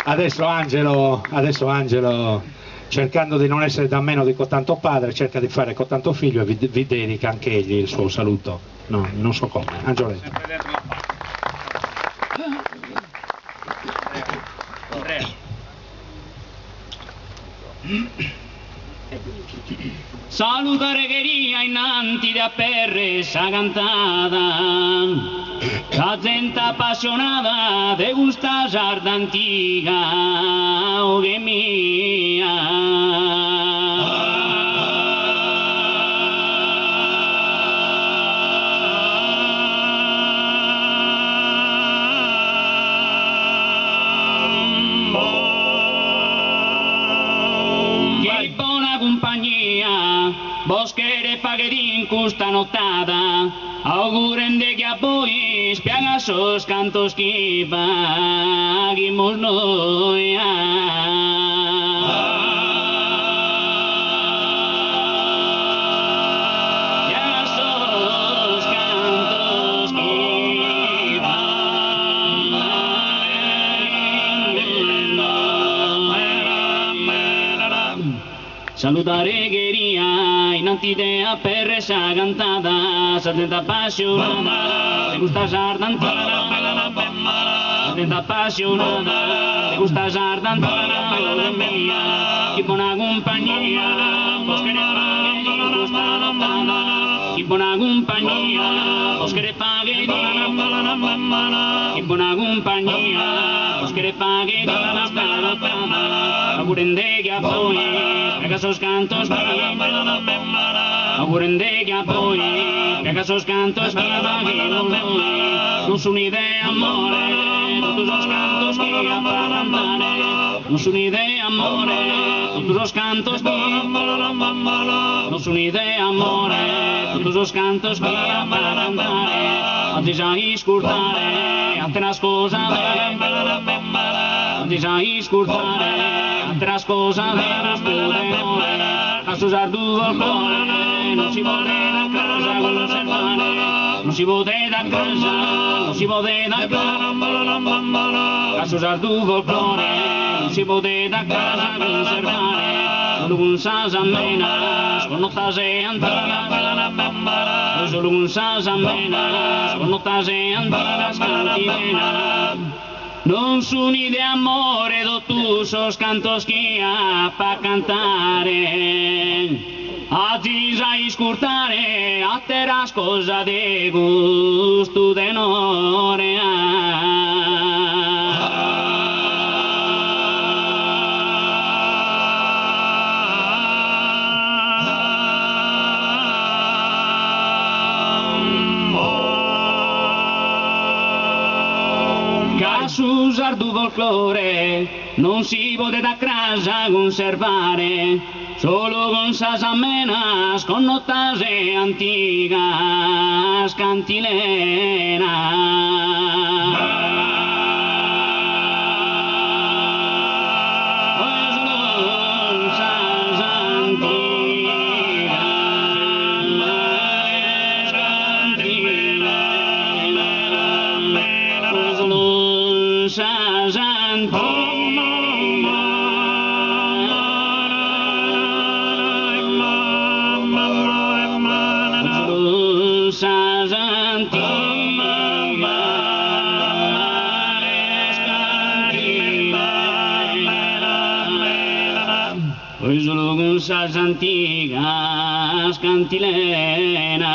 adesso Angelo, cercando di non essere da meno di cotanto padre, cerca di fare cotanto figlio e vi dedica anche egli il suo saluto. No, non so come. Angioletto. Salutare cheria innanti da perre sa cantata, la gente appassionata de questa sarda antica, oh che mia. Boschere pagherin questa nottata, augurende che a voi spiega sos cantos che paghimos noi. Salutare cheria innanti a perre sa cantata, sa gente appassionata di questa sarda antica, sa gente appassionata di questa sarda antica, chi buona compagnia, chi buona compagnia, boschere paghe, chi buona compagnia, boschere paghe, augurende che a voi piega sos cantos augurende che a voi piega sos cantos non sono idea amore tutti los cantos che a parlare non sono idea amore tutti los cantos che non sono idea amore tutti los cantos che a parlare oggi sai scurtare a te una cosa oggi sai scurtare altra cosa vera studere a susar tu volcone non si vuole da casa conservare non si vuole da casa non si vuole da casa a susar tu volcone non si vuole da casa conservare solo un sasamena con nottase antiche solo un sasamena con nottase antiche scantivena. Non sono idea amore do tu sos cantos che ha pa cantare a ti sai scurtare a te las cosa de gusto de nore usar du folklore non si può da casa conservare solo con sas amenas con nottase antigas cantilena sas antigas cantilena